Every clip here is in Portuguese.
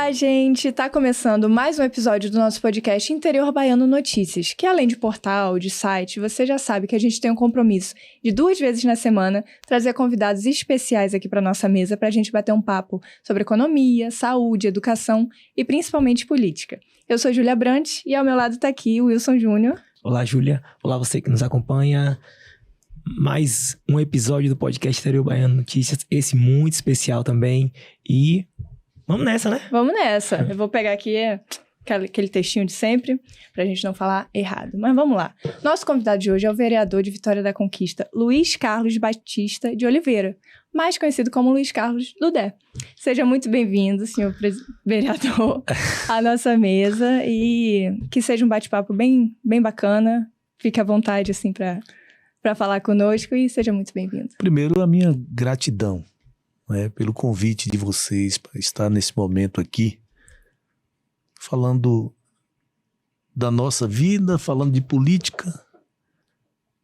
Olá, gente! Tá começando mais um episódio do nosso podcast Interior Baiano Notícias, que além de portal, de site, você já sabe que a gente tem um compromisso de 2 vezes na semana trazer convidados especiais aqui para nossa mesa para a gente bater um papo sobre economia, saúde, educação e principalmente política. Eu sou Júlia Brandt e ao meu lado tá aqui o Wilson Júnior. Olá, Júlia. Olá, você que nos acompanha. Mais um episódio do podcast Interior Baiano Notícias, esse muito especial também. E vamos nessa, né? Vamos nessa. Eu vou pegar aqui aquele textinho de sempre, pra gente não falar errado. Mas vamos lá. Nosso convidado de hoje é o vereador de Vitória da Conquista, Luiz Carlos Batista de Oliveira, mais conhecido como Luiz Carlos Dudé. Seja muito bem-vindo, senhor vereador, à nossa mesa e que seja um bate-papo bem bacana. Fique à vontade, assim, para falar conosco e seja muito bem-vindo. Primeiro, a minha gratidão, né, pelo convite de vocês para estar nesse momento aqui, falando da nossa vida, falando de política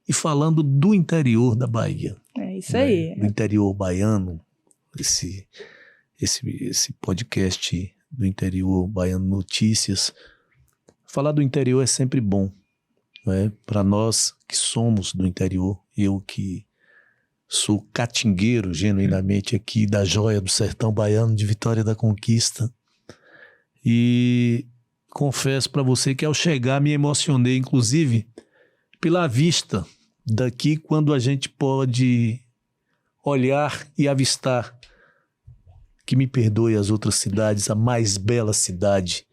e falando do interior da Bahia. É isso aí. Do interior baiano, esse podcast do Interior Baiano Notícias. Falar do interior é sempre bom. Para nós que somos do interior, eu que sou catingueiro genuinamente aqui da joia do sertão baiano de Vitória da Conquista, e confesso para você que ao chegar me emocionei, inclusive pela vista daqui, quando a gente pode olhar e avistar, que me perdoe as outras cidades, a mais bela cidade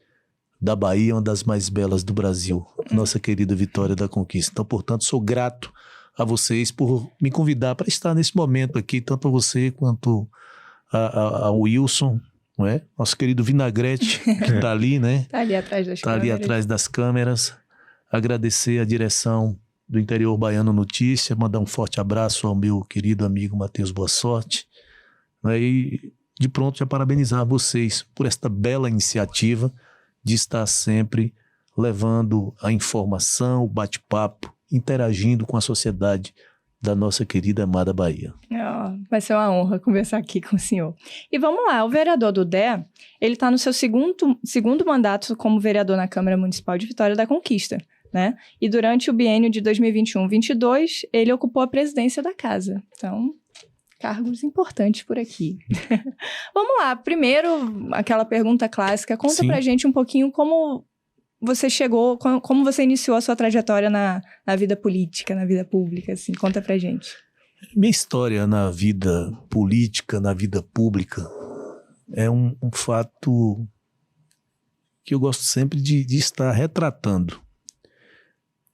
da Bahia, uma das mais belas do Brasil, nossa querida Vitória da Conquista. Então, portanto, sou grato a vocês por me convidar para estar nesse momento aqui, tanto a você quanto ao Wilson, não é? Nosso querido Vinagrete, que está ali, né? Está ali atrás das câmeras. Ali atrás das câmeras. Agradecer a direção do Interior Baiano Notícia, mandar um forte abraço ao meu querido amigo Matheus Boa Sorte, né? E de pronto já parabenizar vocês por esta bela iniciativa de estar sempre levando a informação, o bate-papo, interagindo com a sociedade da nossa querida amada Bahia. Vai ser uma honra conversar aqui com o senhor. E vamos lá, o vereador Dudé, ele está no seu segundo mandato como vereador na Câmara Municipal de Vitória da Conquista, né? E durante o biênio de 2021-22, ele ocupou a presidência da casa. Então, cargos importantes por aqui. Vamos lá, primeiro, aquela pergunta clássica. Conta pra gente um pouquinho como você chegou, como você iniciou a sua trajetória na vida política, na vida pública, assim. Conta pra gente. Minha história na vida política, na vida pública, é um fato que eu gosto sempre de estar retratando.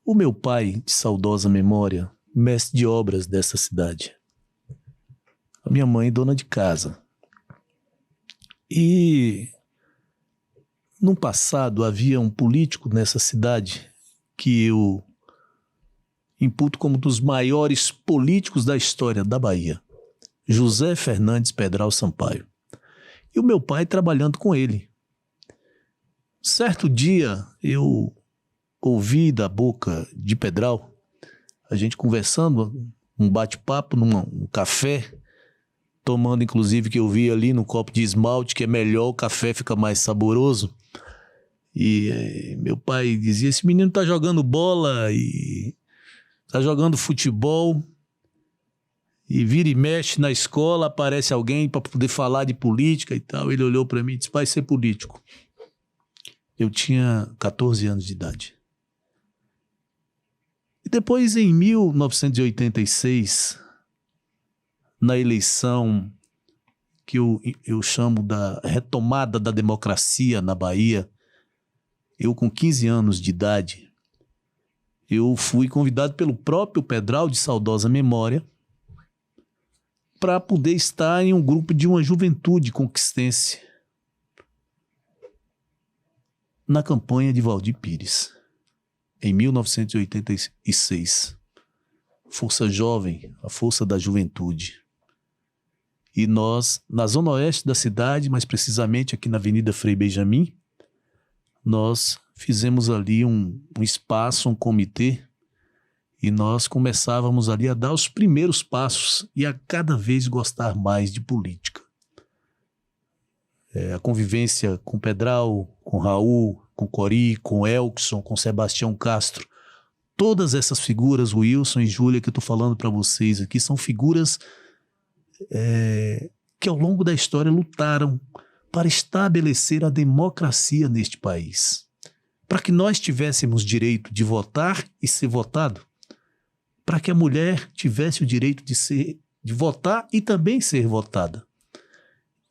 O meu pai, de saudosa memória, mestre de obras dessa cidade. A minha mãe, dona de casa. E no passado havia um político nessa cidade que eu imputo como um dos maiores políticos da história da Bahia, José Fernandes Pedral Sampaio. E o meu pai trabalhando com ele. Certo dia eu ouvi da boca de Pedral, a gente conversando, um bate-papo num café, tomando inclusive, que eu vi ali no copo de esmalte, que é melhor, o café fica mais saboroso. E meu pai dizia, esse menino tá jogando bola e tá jogando futebol e vira e mexe na escola, aparece alguém para poder falar de política e tal. Ele olhou para mim e disse, vai ser político. Eu tinha 14 anos de idade. E depois, em 1986, na eleição que eu chamo da retomada da democracia na Bahia, eu com 15 anos de idade, eu fui convidado pelo próprio Pedral, de saudosa memória, para poder estar em um grupo de uma juventude conquistense na campanha de Valdir Pires, em 1986. Força Jovem, a força da juventude. E nós, na zona oeste da cidade, mais precisamente aqui na Avenida Frei Benjamin, nós fizemos ali um espaço, um comitê, e nós começávamos ali a dar os primeiros passos e a cada vez gostar mais de política. a convivência com Pedral, com Raul, com Cori, com Elkson, com Sebastião Castro. Todas essas figuras, Wilson e Júlia, que eu estou falando para vocês aqui, são figuras que ao longo da história lutaram para estabelecer a democracia neste país. Para que nós tivéssemos direito de votar e ser votado. Para que a mulher tivesse o direito de votar e também ser votada.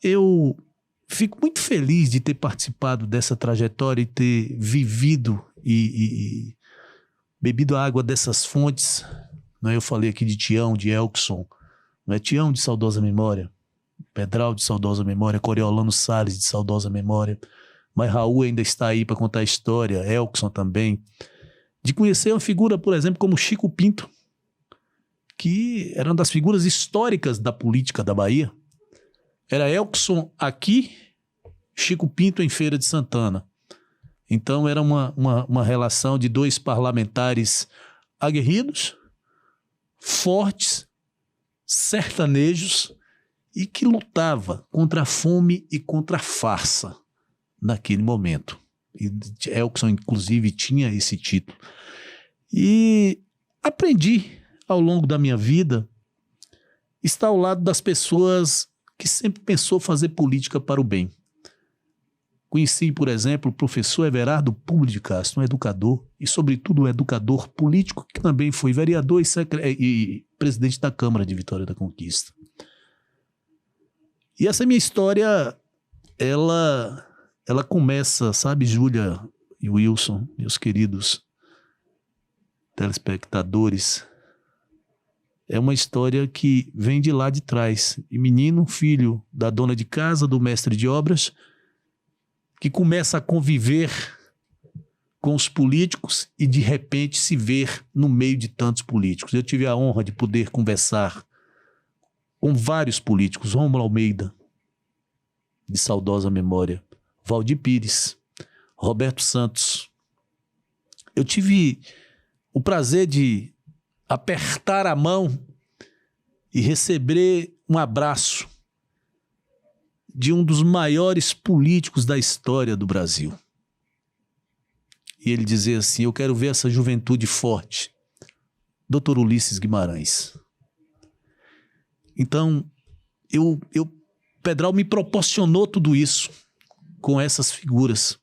Eu fico muito feliz de ter participado dessa trajetória e ter vivido e bebido a água dessas fontes. Eu falei aqui de Tião, de Elkson, Tião de saudosa memória, Pedral de saudosa memória, Coriolano Salles de saudosa memória, mas Raul ainda está aí para contar a história, Elkson também. De conhecer uma figura, por exemplo, como Chico Pinto, que era uma das figuras históricas da política da Bahia. Era Elkson aqui, Chico Pinto em Feira de Santana. Então era uma relação de dois parlamentares aguerridos, fortes, sertanejos e que lutava contra a fome e contra a farsa naquele momento. E Elkson, inclusive, tinha esse título. E aprendi, ao longo da minha vida, estar ao lado das pessoas que sempre pensou fazer política para o bem. Conheci, por exemplo, o professor Everardo Pulo de Castro, um educador, e sobretudo um educador político, que também foi vereador e presidente da Câmara de Vitória da Conquista. E essa minha história, ela começa, sabe, Júlia e Wilson, meus queridos telespectadores, é uma história que vem de lá de trás. E menino, filho da dona de casa, do mestre de obras, que começa a conviver com os políticos e de repente se ver no meio de tantos políticos. Eu tive a honra de poder conversar com vários políticos, Rômulo Almeida, de saudosa memória, Valdir Pires, Roberto Santos. Eu tive o prazer de apertar a mão e receber um abraço de um dos maiores políticos da história do Brasil. E ele dizia assim: eu quero ver essa juventude forte. Dr. Ulisses Guimarães. Então, Pedral me proporcionou tudo isso com essas figuras.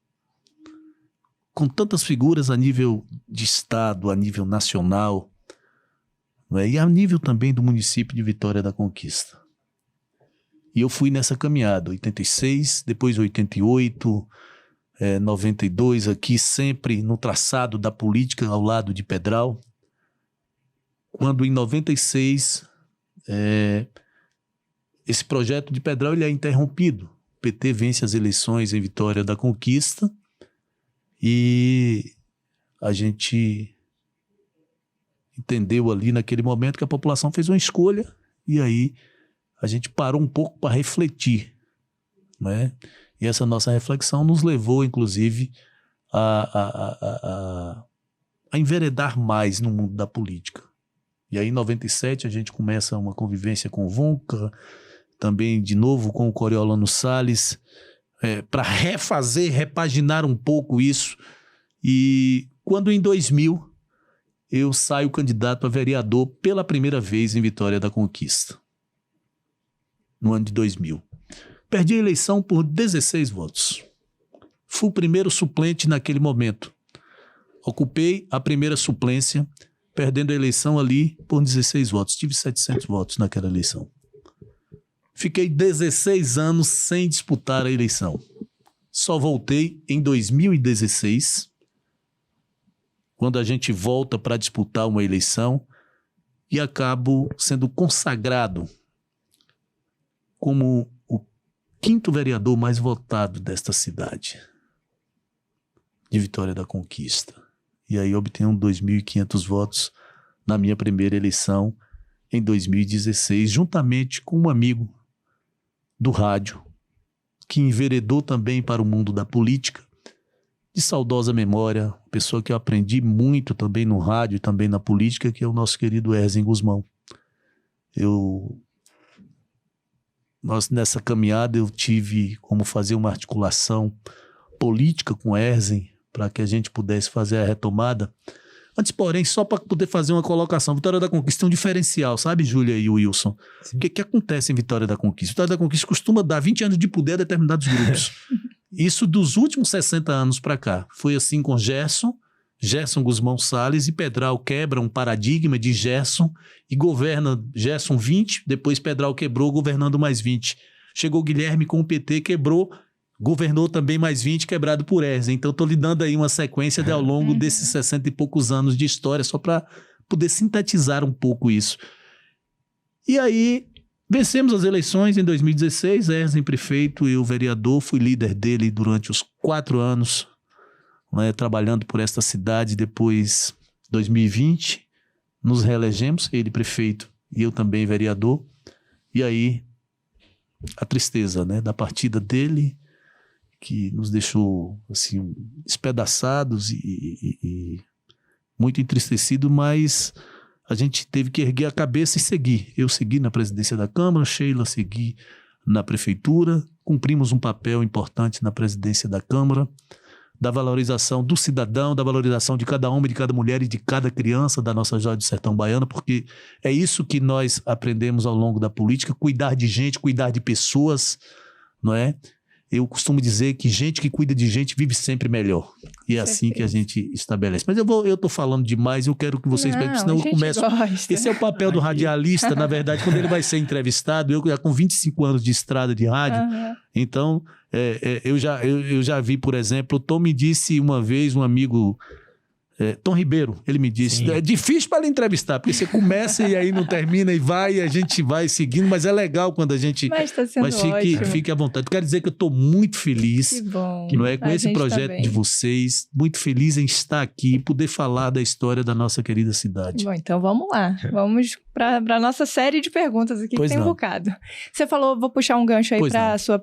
Com tantas figuras a nível de estado, a nível nacional, e a nível também do município de Vitória da Conquista. E eu fui nessa caminhada, 86, depois 88, 92, aqui sempre no traçado da política ao lado de Pedral. Quando em 96, esse projeto de Pedral ele é interrompido. O PT vence as eleições em Vitória da Conquista e a gente entendeu ali naquele momento que a população fez uma escolha e aí a gente parou um pouco para refletir, né? E essa nossa reflexão nos levou, inclusive, a enveredar mais no mundo da política. E aí, em 97, a gente começa uma convivência com o Vonca, também, de novo, com o Coriolano Salles, para repaginar um pouco isso. E quando, em 2000, eu saio candidato a vereador pela primeira vez em Vitória da Conquista. No ano de 2000. Perdi a eleição por 16 votos. Fui o primeiro suplente naquele momento. Ocupei a primeira suplência, perdendo a eleição ali por 16 votos. Tive 700 votos naquela eleição. Fiquei 16 anos sem disputar a eleição. Só voltei em 2016, quando a gente volta para disputar uma eleição e acabo sendo consagrado como o 5º vereador mais votado desta cidade, de Vitória da Conquista. E aí obtenho 2.500 votos na minha primeira eleição em 2016, juntamente com um amigo do rádio, que enveredou também para o mundo da política, de saudosa memória, pessoa que eu aprendi muito também no rádio e também na política, que é o nosso querido Erzin Guzmão. Eu nessa caminhada, eu tive como fazer uma articulação política com Herzen para que a gente pudesse fazer a retomada. Antes, porém, só para poder fazer uma colocação, Vitória da Conquista é um diferencial, sabe, Júlia e Wilson? Sim. O que acontece em Vitória da Conquista? Vitória da Conquista costuma dar 20 anos de poder a determinados grupos. Isso dos últimos 60 anos para cá. Foi assim com Gerson Guzmão Salles, e Pedral quebra um paradigma de Gerson e governa Gerson 20, depois Pedral quebrou, governando mais 20. Chegou Guilherme com o PT, quebrou, governou também mais 20, quebrado por Herzen. Então, estou lhe dando aí uma sequência ao longo desses 60 e poucos anos de história, só para poder sintetizar um pouco isso. E aí, vencemos as eleições em 2016, Herzen prefeito, eu vereador, fui líder dele durante os 4 anos, né, trabalhando por esta cidade. Depois, 2020, nos reelegemos, ele prefeito e eu também vereador. E aí, a tristeza, né, da partida dele, que nos deixou assim, despedaçados e muito entristecido, mas a gente teve que erguer a cabeça e seguir. Eu segui na presidência da Câmara, Sheila segui na prefeitura, cumprimos um papel importante na presidência da Câmara, da valorização do cidadão, da valorização de cada homem, de cada mulher e de cada criança da nossa Joia do Sertão Baiano, porque é isso que nós aprendemos ao longo da política, cuidar de gente, cuidar de pessoas, não é? Eu costumo dizer que gente que cuida de gente vive sempre melhor. E é assim que a gente estabelece. Mas eu tô falando demais, eu quero que vocês... Não, senão eu começo... Gosta. Esse é o papel do radialista, na verdade, quando ele vai ser entrevistado. Eu já com 25 anos de estrada de rádio, então eu já vi, por exemplo, o Tom me disse uma vez, um amigo... Tom Ribeiro, ele me disse, é difícil para ele entrevistar, porque você começa e aí não termina e vai, e a gente vai seguindo, mas é legal quando a gente... Mas tá sendo fique à vontade. Quero dizer que eu estou muito feliz, que bom. Não é, com esse projeto também de vocês, muito feliz em estar aqui e poder falar da história da nossa querida cidade. Bom, então vamos lá, vamos para a nossa série de perguntas aqui, que tem um bocado. Você falou, vou puxar um gancho aí para a sua...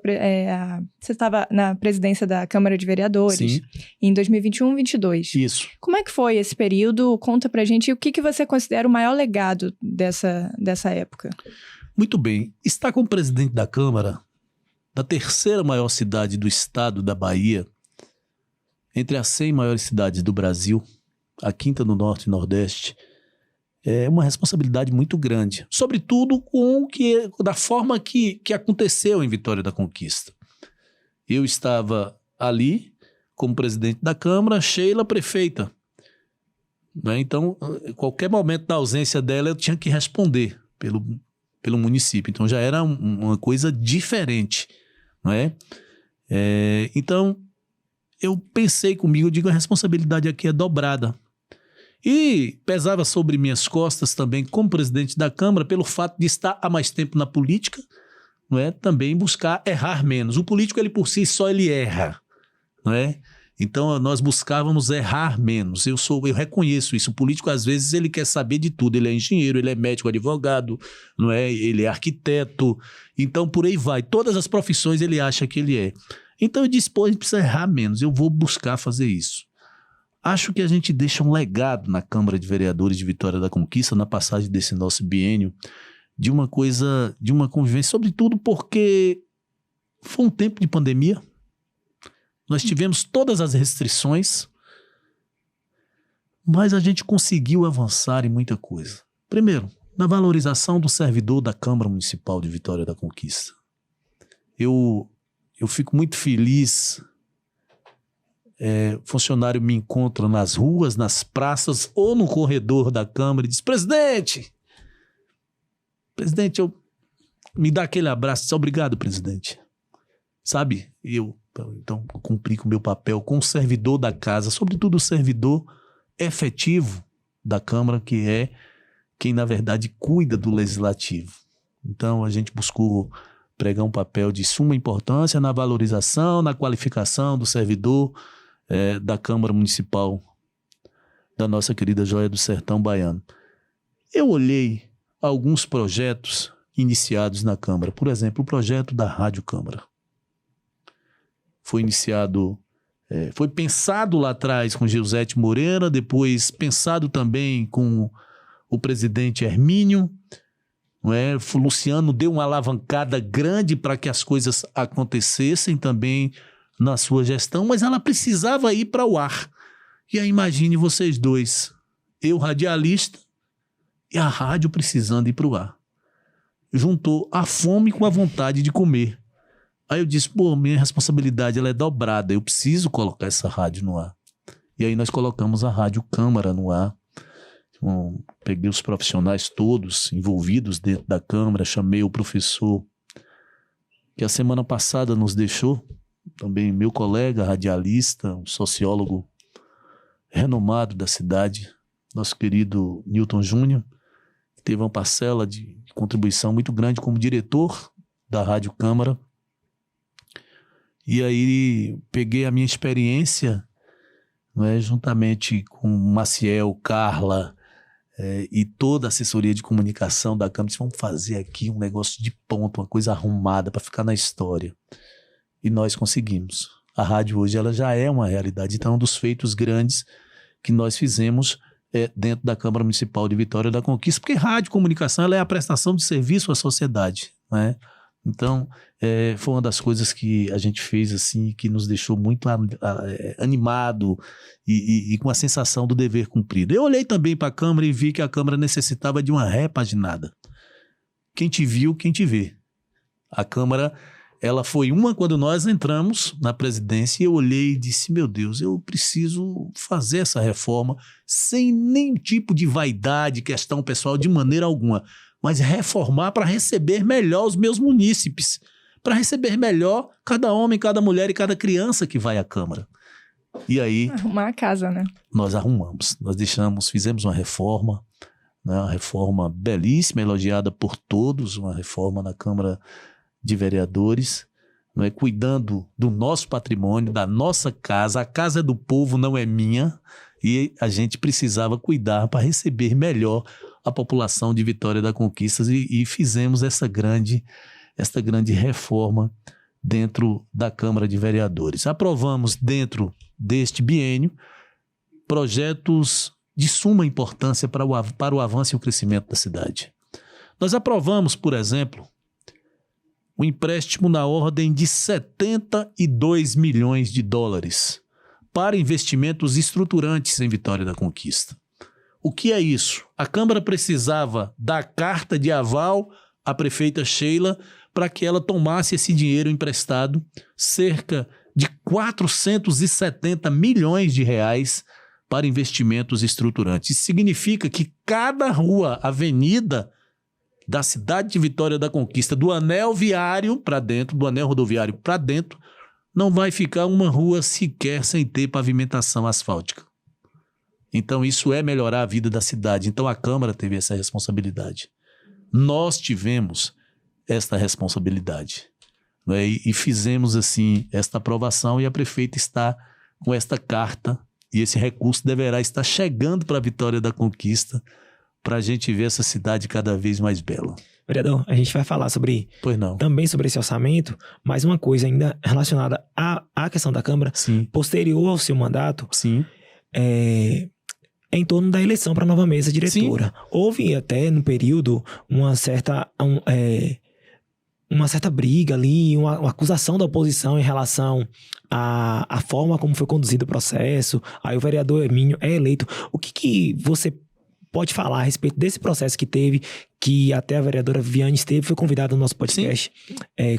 você estava na presidência da Câmara de Vereadores. Sim. Em 2021-22. Isso. Como é que foi esse período? Conta pra gente o que você considera o maior legado dessa época. Muito bem. Estar como presidente da Câmara, da terceira maior cidade do estado da Bahia, entre as 100 maiores cidades do Brasil, a quinta no Norte e Nordeste, é uma responsabilidade muito grande. Sobretudo da forma que aconteceu em Vitória da Conquista. Eu estava ali como presidente da Câmara, Sheila prefeita. Né? Então, qualquer momento da ausência dela, eu tinha que responder pelo município. Então, já era uma coisa diferente. Não é? Então, eu pensei comigo, eu digo, a responsabilidade aqui é dobrada. E pesava sobre minhas costas também, como presidente da Câmara, pelo fato de estar há mais tempo na política, não é? Também buscar errar menos. O político, ele por si só, ele erra. Não é? Então, nós buscávamos errar menos. Eu reconheço isso. O político, às vezes, ele quer saber de tudo. Ele é engenheiro, ele é médico, advogado, não é? Ele é arquiteto. Então, por aí vai. Todas as profissões ele acha que ele é. Então, eu disse, pô, a gente precisa errar menos. Eu vou buscar fazer isso. Acho que a gente deixa um legado na Câmara de Vereadores de Vitória da Conquista, na passagem desse nosso biênio, de uma convivência, sobretudo porque foi um tempo de pandemia. Nós tivemos todas as restrições, mas a gente conseguiu avançar em muita coisa. Primeiro, na valorização do servidor da Câmara Municipal de Vitória da Conquista. Eu fico muito feliz. Funcionário me encontra nas ruas, nas praças ou no corredor da Câmara e diz, presidente, me dá aquele abraço, diz, obrigado, presidente. Sabe, então, cumpri com o meu papel com o servidor da casa, sobretudo o servidor efetivo da Câmara, que é quem, na verdade, cuida do Legislativo. Então, a gente buscou pregar um papel de suma importância na valorização, na qualificação do servidor da Câmara Municipal da nossa querida Joia do Sertão Baiano. Eu olhei alguns projetos iniciados na Câmara. Por exemplo, o projeto da Rádio Câmara. Foi iniciado, foi pensado lá atrás com Gilzete Moreira, depois pensado também com o presidente Hermínio, não é? O Luciano deu uma alavancada grande para que as coisas acontecessem também na sua gestão, mas ela precisava ir para o ar. E aí imagine vocês dois, eu radialista e a rádio precisando ir para o ar. Juntou a fome com a vontade de comer. Aí eu disse, minha responsabilidade ela é dobrada, eu preciso colocar essa rádio no ar. E aí nós colocamos a Rádio Câmara no ar. Então, peguei os profissionais todos envolvidos dentro da Câmara, chamei o professor que a semana passada nos deixou, também meu colega radialista, um sociólogo renomado da cidade, nosso querido Newton Júnior, que teve uma parcela de contribuição muito grande como diretor da Rádio Câmara. E aí peguei a minha experiência, não é, juntamente com Maciel, Carla e toda a assessoria de comunicação da Câmara, vamos fazer aqui um negócio de ponto, uma coisa arrumada para ficar na história. E nós conseguimos. A rádio hoje ela já é uma realidade. Então, um dos feitos grandes que nós fizemos dentro da Câmara Municipal de Vitória da Conquista, porque rádio e comunicação ela é a prestação de serviço à sociedade, né? Então, foi uma das coisas que a gente fez assim, que nos deixou muito animado e com a sensação do dever cumprido. Eu olhei também para a Câmara e vi que a Câmara necessitava de uma repaginada. Quem te viu, quem te vê. A Câmara, ela foi uma quando nós entramos na presidência e eu olhei e disse, meu Deus, eu preciso fazer essa reforma sem nenhum tipo de vaidade, questão pessoal, de maneira alguma. Mas reformar para receber melhor os meus munícipes, para receber melhor cada homem, cada mulher e cada criança que vai à Câmara. E aí... Arrumar a casa, né? Nós arrumamos, fizemos uma reforma, né, uma reforma belíssima, elogiada por todos, uma reforma na Câmara de Vereadores, não é, cuidando do nosso patrimônio, da nossa casa. A casa é do povo, não é minha, e a gente precisava cuidar para receber melhor a população de Vitória da Conquista e fizemos essa grande reforma dentro da Câmara de Vereadores. Aprovamos dentro deste biênio projetos de suma importância para o avanço e o crescimento da cidade. Nós aprovamos, por exemplo, um empréstimo na ordem de 72 milhões de dólares para investimentos estruturantes em Vitória da Conquista. O que é isso? A Câmara precisava dar carta de aval à prefeita Sheila para que ela tomasse esse dinheiro emprestado, cerca de 470 milhões de reais para investimentos estruturantes. Isso significa que cada rua, avenida da cidade de Vitória da Conquista, do anel viário para dentro, do anel rodoviário para dentro, não vai ficar uma rua sequer sem ter pavimentação asfáltica. Então isso é melhorar a vida da cidade. Então a Câmara teve essa responsabilidade. Nós tivemos esta responsabilidade, não é? E fizemos assim esta aprovação e a prefeita está com esta carta e esse recurso deverá estar chegando para a Vitória da Conquista para a gente ver essa cidade cada vez mais bela. Vereador, a gente vai falar também sobre esse orçamento, mas uma coisa ainda relacionada à questão da Câmara, sim, posterior ao seu mandato, sim, em torno da eleição para a nova mesa diretora. Sim. Houve até no período uma certa briga ali, uma acusação da oposição em relação à forma como foi conduzido o processo. Aí o vereador Hermínio é eleito. O que você pode falar a respeito desse processo que teve, que até a vereadora Viviane esteve, foi convidada no nosso podcast,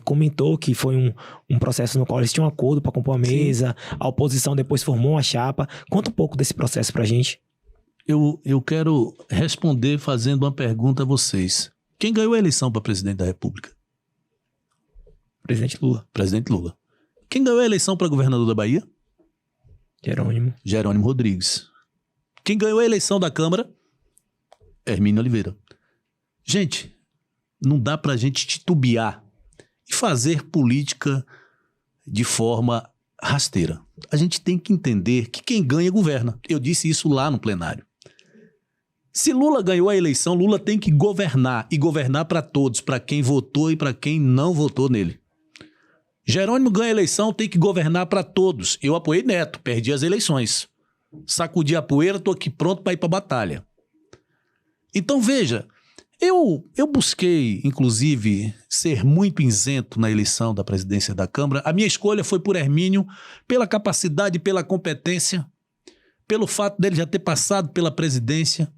comentou que foi um processo no qual eles tinham um acordo para compor a mesa, sim, a oposição depois formou uma chapa. Conta um pouco desse processo pra gente. Eu quero responder fazendo uma pergunta a vocês. Quem ganhou a eleição para presidente da República? Presidente Lula. Presidente Lula. Quem ganhou a eleição para governador da Bahia? Jerônimo Rodrigues. Quem ganhou a eleição da Câmara? Hermínio Oliveira. Gente, não dá pra gente titubear e fazer política de forma rasteira. A gente tem que entender que quem ganha governa. Eu disse isso lá no plenário. Se Lula ganhou a eleição, Lula tem que governar, e governar para todos, para quem votou e para quem não votou nele. Jerônimo ganha a eleição, tem que governar para todos. Eu apoiei Neto, perdi as eleições. Sacudi a poeira, tô aqui pronto para ir para a batalha. Então veja, Eu busquei, inclusive, ser muito isento na eleição da presidência da Câmara. A minha escolha foi por Hermínio, pela capacidade, pela competência, pelo fato dele já ter passado pela presidência,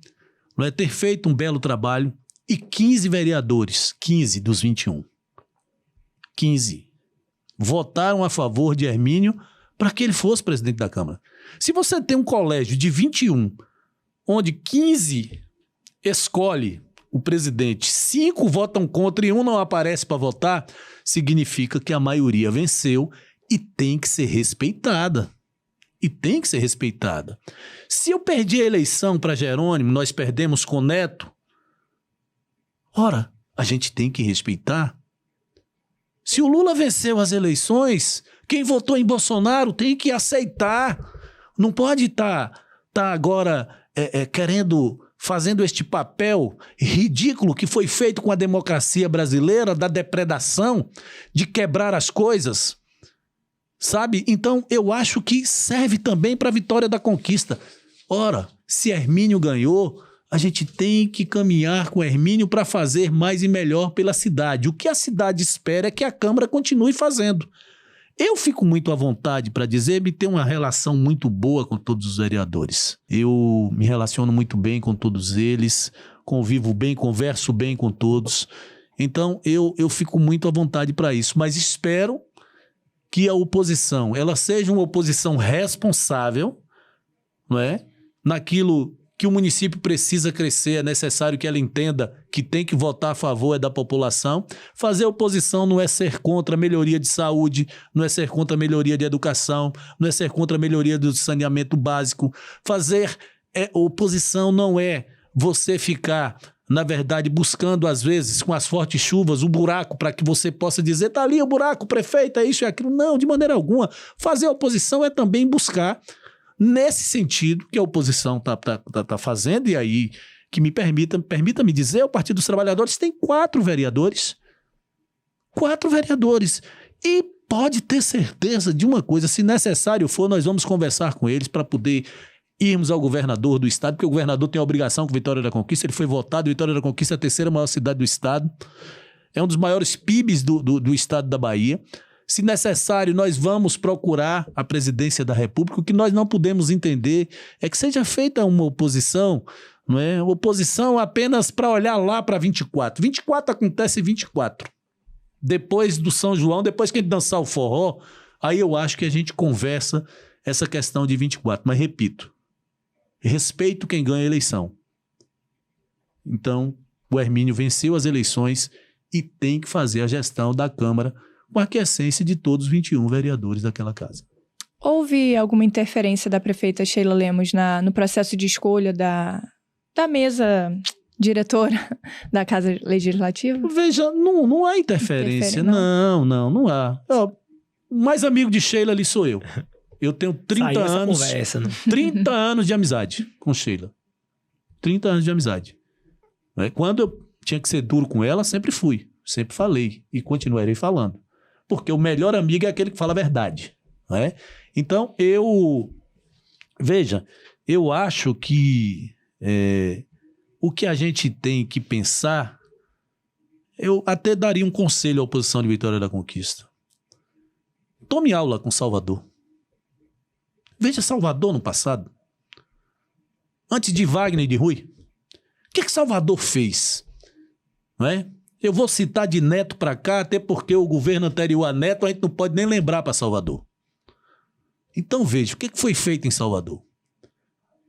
não é, ter feito um belo trabalho, e 15 vereadores, 15 dos 21, 15, votaram a favor de Hermínio para que ele fosse presidente da Câmara. Se você tem um colégio de 21, onde 15 escolhe o presidente, 5 votam contra e 1 não aparece para votar, significa que a maioria venceu e tem que ser respeitada. E tem que ser respeitada. Se eu perdi a eleição para Jerônimo, nós perdemos com Neto, ora, a gente tem que respeitar. Se o Lula venceu as eleições, quem votou em Bolsonaro tem que aceitar. Não pode estar agora fazendo este papel ridículo que foi feito com a democracia brasileira, da depredação, de quebrar as coisas, sabe? Então, eu acho que serve também para a vitória da conquista. Ora, se Hermínio ganhou, a gente tem que caminhar com Hermínio para fazer mais e melhor pela cidade. O que a cidade espera é que a Câmara continue fazendo. Eu fico muito à vontade para dizer que tenho uma relação muito boa com todos os vereadores. Eu me relaciono muito bem com todos eles, convivo bem, converso bem com todos. Então, eu fico muito à vontade para isso. Mas espero que a oposição ela seja uma oposição responsável, não é? Naquilo que o município precisa crescer, é necessário que ela entenda que tem que votar a favor da população. Fazer oposição não é ser contra a melhoria de saúde, não é ser contra a melhoria de educação, não é ser contra a melhoria do saneamento básico. Fazer oposição não é você ficar, na verdade, buscando, às vezes, com as fortes chuvas, um buraco para que você possa dizer, tá ali o buraco, prefeito, é isso e aquilo. Não, de maneira alguma. Fazer oposição é também buscar, nesse sentido que a oposição tá fazendo, e aí que permita-me dizer, o Partido dos Trabalhadores tem 4 vereadores. 4 vereadores. E pode ter certeza de uma coisa, se necessário for, nós vamos conversar com eles para poder irmos ao governador do estado, porque o governador tem a obrigação com Vitória da Conquista, ele foi votado, Vitória da Conquista é a 3ª maior cidade do estado, é um dos maiores PIBs do estado da Bahia. Se necessário, nós vamos procurar a presidência da República. O que nós não podemos entender é que seja feita uma oposição, não é? Oposição apenas para olhar lá para 24. 24 acontece 24. Depois do São João, depois que a gente dançar o forró, aí eu acho que a gente conversa essa questão de 24. Mas repito, respeito quem ganha a eleição. Então, o Hermínio venceu as eleições e tem que fazer a gestão da Câmara com a aquiescência de todos os 21 vereadores daquela casa. Houve alguma interferência da prefeita Sheila Lemos no processo de escolha da mesa diretora da Casa Legislativa? Veja, não há interferência. Não há. O mais amigo de Sheila ali sou eu. Eu tenho 30 anos. Conversa, né? 30 anos de amizade com Sheila. 30 anos de amizade. Quando eu tinha que ser duro com ela, sempre fui. Sempre falei e continuarei falando. Porque o melhor amigo é aquele que fala a verdade. Não é? Então, veja, eu acho que o que a gente tem que pensar, eu até daria um conselho à oposição de Vitória da Conquista. Tome aula com Salvador. Veja Salvador no passado. Antes de Wagner e de Rui. O que Salvador fez? Não é? Eu vou citar de Neto para cá, até porque o governo anterior a Neto a gente não pode nem lembrar para Salvador. Então veja, o que foi feito em Salvador?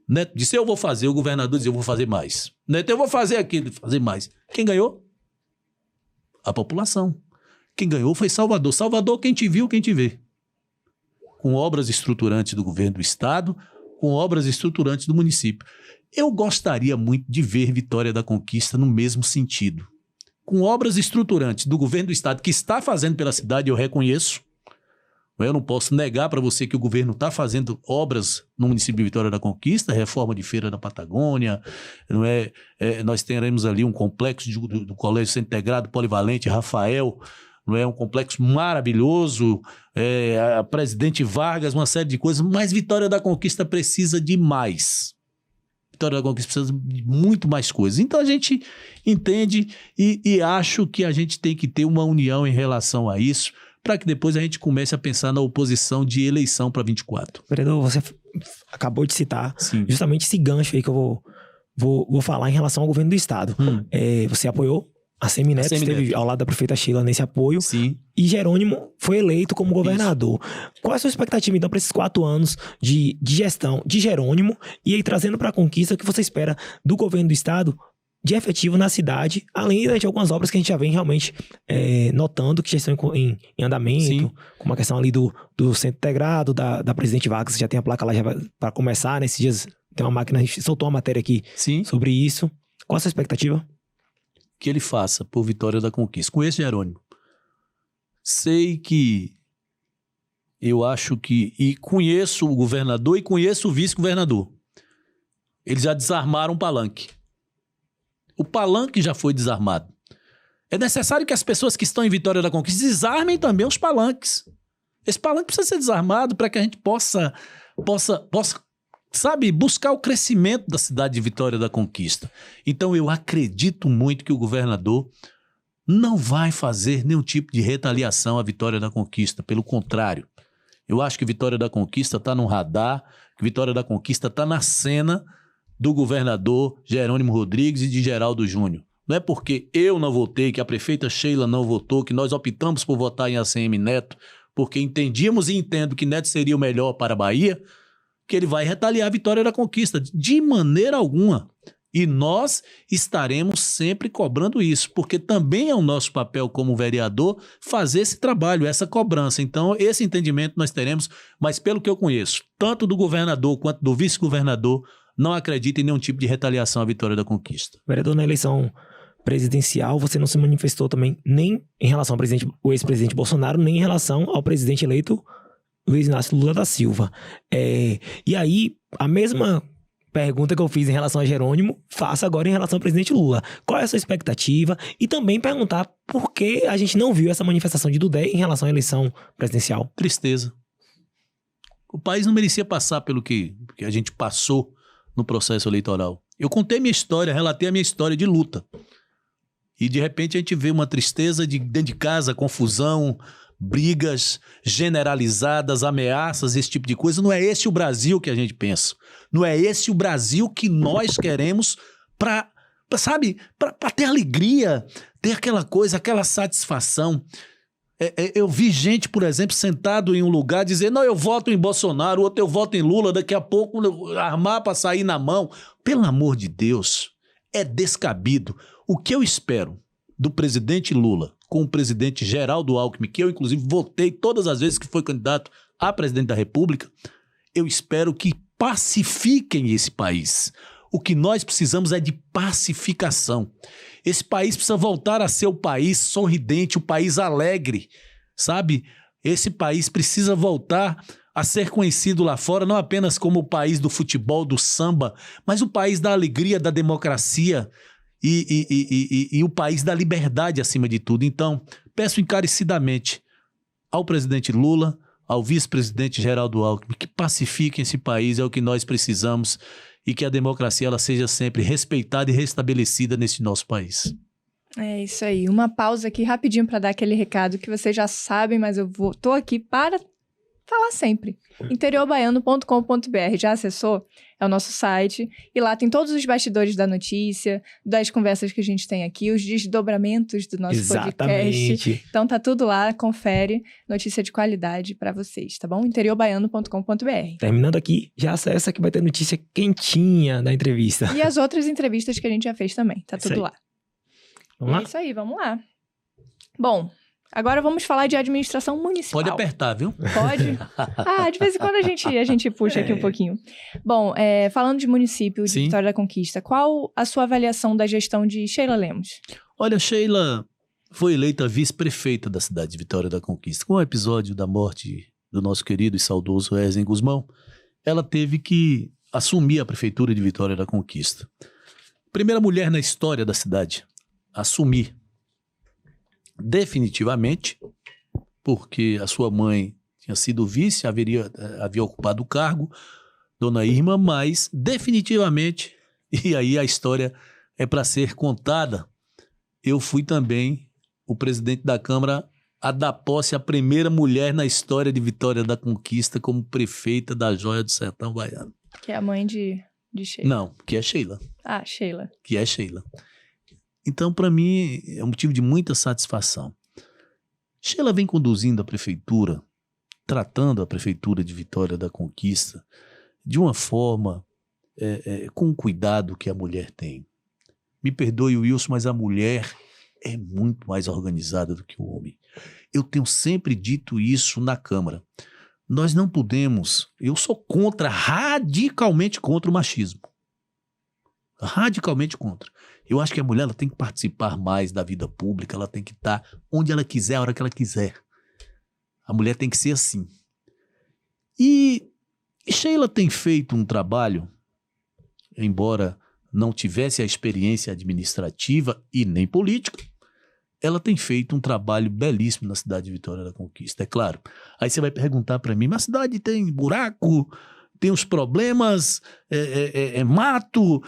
Neto disse, eu vou fazer, o governador disse, eu vou fazer mais. Neto, eu vou fazer aquilo, fazer mais. Quem ganhou? A população. Quem ganhou foi Salvador. Salvador, quem te viu, quem te vê. Com obras estruturantes do governo do estado, com obras estruturantes do município. Eu gostaria muito de ver Vitória da Conquista no mesmo sentido. Com obras estruturantes do governo do estado, que está fazendo pela cidade, eu reconheço. Eu não posso negar para você que o governo está fazendo obras no município de Vitória da Conquista, reforma de Feira da Patagônia, não é? Nós teremos ali um complexo do Colégio Centro Integrado Polivalente Rafael, não é? Um complexo maravilhoso, a Presidente Vargas, uma série de coisas, mas Vitória da Conquista precisa de mais. Vitória da Conquista precisa de muito mais coisas. Então a gente entende e acho que a gente tem que ter uma união em relação a isso, para que depois a gente comece a pensar na oposição de eleição para 24. Vereador, você acabou de citar Sim. justamente esse gancho aí que eu vou falar em relação ao governo do estado. Você apoiou a Semineto, esteve ao lado da prefeita Sheila nesse apoio. Sim. E Jerônimo foi eleito como governador. Qual é a sua expectativa, então, para esses 4 anos de gestão de Jerônimo? E aí, trazendo para a Conquista, o que você espera do governo do estado de efetivo na cidade, além de algumas obras que a gente já vem realmente notando que já estão em andamento, Sim. como a questão ali do centro integrado, da Presidente Vargas, já tem a placa lá para começar, nesses dias tem uma máquina, a gente soltou uma matéria aqui Sim. sobre isso. Qual a sua expectativa? Que ele faça por Vitória da Conquista. Conheço Jerônimo. Sei que eu acho que... E conheço o governador e conheço o vice-governador. Eles já desarmaram o palanque. O palanque já foi desarmado. É necessário que as pessoas que estão em Vitória da Conquista desarmem também os palanques. Esse palanque precisa ser desarmado para que a gente possa, sabe, buscar o crescimento da cidade de Vitória da Conquista. Então eu acredito muito que o governador não vai fazer nenhum tipo de retaliação à Vitória da Conquista. Pelo contrário, eu acho que Vitória da Conquista está no radar, que Vitória da Conquista está na cena do governador Jerônimo Rodrigues e de Geraldo Júnior. Não é porque eu não votei, que a prefeita Sheila não votou, que nós optamos por votar em ACM Neto, porque entendíamos e entendo que Neto seria o melhor para a Bahia, que ele vai retaliar a Vitória da Conquista. De maneira alguma. E nós estaremos sempre cobrando isso, porque também é o nosso papel como vereador fazer esse trabalho, essa cobrança. Então, esse entendimento nós teremos, mas pelo que eu conheço, tanto do governador quanto do vice-governador, não acredito em nenhum tipo de retaliação à Vitória da Conquista. Vereador, na eleição presidencial, você não se manifestou também nem em relação ao ex-presidente Bolsonaro, nem em relação ao presidente eleito Luiz Inácio Lula da Silva. E aí, a mesma pergunta que eu fiz em relação a Jerônimo, faço agora em relação ao presidente Lula. Qual é a sua expectativa? E também perguntar por que a gente não viu essa manifestação de Dudé em relação à eleição presidencial. Tristeza. O país não merecia passar pelo que a gente passou no processo eleitoral. Eu contei minha história, relatei a minha história de luta. E de repente a gente vê uma tristeza dentro de casa, confusão, brigas generalizadas, ameaças, esse tipo de coisa. Não é esse o Brasil que a gente pensa. Não é esse o Brasil que nós queremos para ter alegria, ter aquela coisa, aquela satisfação. Eu vi gente, por exemplo, sentado em um lugar dizer, não, eu voto em Bolsonaro, outro eu voto em Lula, daqui a pouco armar para sair na mão. Pelo amor de Deus, é descabido. O que eu espero do presidente Lula com o presidente Geraldo Alckmin, que eu inclusive votei todas as vezes que foi candidato a presidente da República, eu espero que pacifiquem esse país. O que nós precisamos é de pacificação. Esse país precisa voltar a ser o país sorridente, o país alegre, sabe? Esse país precisa voltar a ser conhecido lá fora, não apenas como o país do futebol, do samba, mas o país da alegria, da democracia e o país da liberdade acima de tudo. Então, peço encarecidamente ao presidente Lula, ao vice-presidente Geraldo Alckmin, que pacifiquem esse país, é o que nós precisamos, e que a democracia ela seja sempre respeitada e restabelecida nesse nosso país. É isso aí. Uma pausa aqui rapidinho para dar aquele recado que vocês já sabem, mas eu tô aqui para falar sempre. interiorbaiano.com.br. Já acessou? É o nosso site. E lá tem todos os bastidores da notícia, das conversas que a gente tem aqui, os desdobramentos do nosso podcast. Então tá tudo lá, confere. Notícia de qualidade para vocês, tá bom? interiorbaiano.com.br. Terminando aqui, já acessa que vai ter notícia quentinha da entrevista. E as outras entrevistas que a gente já fez também. Tá tudo lá. Vamos lá? É isso aí, vamos lá. Bom, agora vamos falar de administração municipal. Pode apertar, viu? Pode? De vez em quando a gente puxa aqui um pouquinho. Bom, falando de município de Vitória da Conquista, qual a sua avaliação da gestão de Sheila Lemos? Olha, Sheila foi eleita vice-prefeita da cidade de Vitória da Conquista. Com o episódio da morte do nosso querido e saudoso Erzen Guzmão, ela teve que assumir a prefeitura de Vitória da Conquista. Primeira mulher na história da cidade a assumir definitivamente, porque a sua mãe tinha sido vice, havia ocupado o cargo, Dona Irma, mas definitivamente E aí a história é para ser contada. Eu fui também o presidente da Câmara a dar posse à primeira mulher na história de Vitória da Conquista como prefeita da Joia do Sertão Baiano. Que é a mãe de Sheila. Não, que é Sheila. Ah, Sheila. Que é Sheila. Então, para mim, é um motivo de muita satisfação. Sheila vem conduzindo a prefeitura, tratando a prefeitura de Vitória da Conquista de uma forma com o cuidado que a mulher tem. Me perdoe, Wilson, mas a mulher é muito mais organizada do que o homem. Eu tenho sempre dito isso na Câmara. Nós não podemos... Eu sou radicalmente contra o machismo. Radicalmente contra. Eu acho que a mulher ela tem que participar mais da vida pública, ela tem que estar onde ela quiser, a hora que ela quiser. A mulher tem que ser assim. E Sheila tem feito um trabalho, embora não tivesse a experiência administrativa e nem política, ela tem feito um trabalho belíssimo na cidade de Vitória da Conquista, é claro. Aí você vai perguntar para mim, mas a cidade tem buraco, tem os problemas, mato,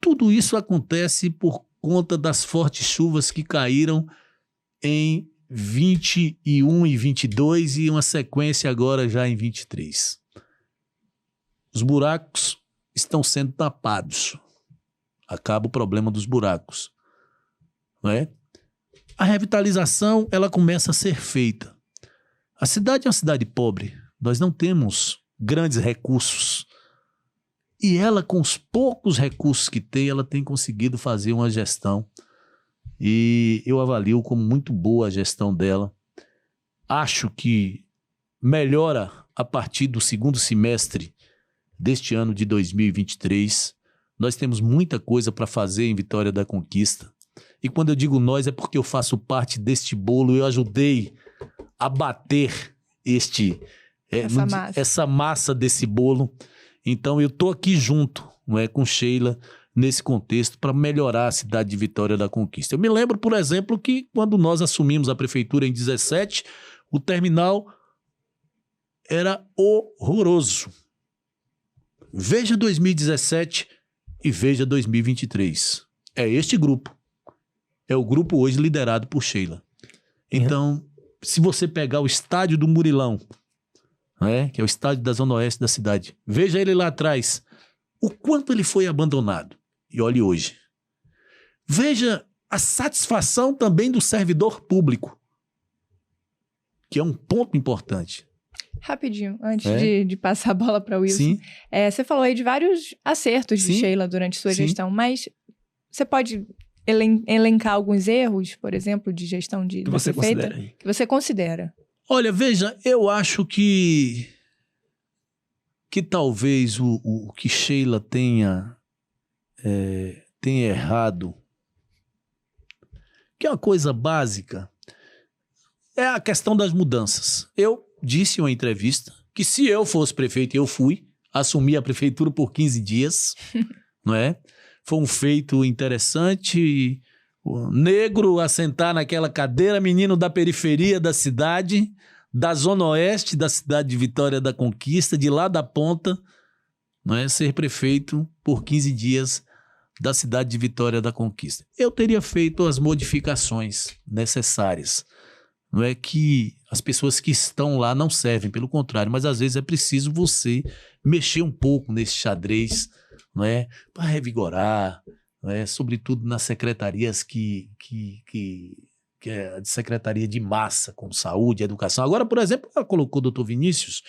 tudo isso acontece por conta das fortes chuvas que caíram em 21 e 22 e uma sequência agora já em 23. Os buracos estão sendo tapados. Acaba o problema dos buracos, não é? A revitalização, ela começa a ser feita. A cidade é uma cidade pobre. Nós não temos grandes recursos. E ela, com os poucos recursos que tem, ela tem conseguido fazer uma gestão. E eu avalio como muito boa a gestão dela. Acho que melhora a partir do segundo semestre deste ano de 2023. Nós temos muita coisa para fazer em Vitória da Conquista. E quando eu digo nós, é porque eu faço parte deste bolo, eu ajudei a bater essa massa desse bolo. Então eu estou aqui junto, não é, com Sheila nesse contexto para melhorar a cidade de Vitória da Conquista. Eu me lembro, por exemplo, que quando nós assumimos a prefeitura em 2017, o terminal era horroroso. Veja 2017 e veja 2023. É este grupo. É o grupo hoje liderado por Sheila. Então, se você pegar o estádio do Murilão, que é o estádio da Zona Oeste da cidade, veja ele lá atrás, o quanto ele foi abandonado. E olhe hoje. Veja a satisfação também do servidor público, que é um ponto importante. Rapidinho, antes de passar a bola para o Wilson. Sim. Você falou aí de vários acertos de Sheila durante sua gestão, mas você pode elencar alguns erros, por exemplo, de gestão da prefeita, que você considera? Olha, veja, eu acho que talvez o que Sheila tenha errado, que é uma coisa básica, é a questão das mudanças. Eu disse em uma entrevista que se eu fosse prefeito, eu assumi a prefeitura por 15 dias, não é? Foi um feito interessante, o negro a sentar naquela cadeira, menino da periferia da cidade, da Zona Oeste da cidade de Vitória da Conquista, de lá da ponta, não é? Ser prefeito por 15 dias da cidade de Vitória da Conquista. Eu teria feito as modificações necessárias. Não é que as pessoas que estão lá não servem, pelo contrário, mas às vezes é preciso você mexer um pouco nesse xadrez, não é? Para revigorar, não é? Sobretudo nas secretarias que é a secretaria de massa, com saúde, educação. Agora, por exemplo, ela colocou o doutor Vinícius,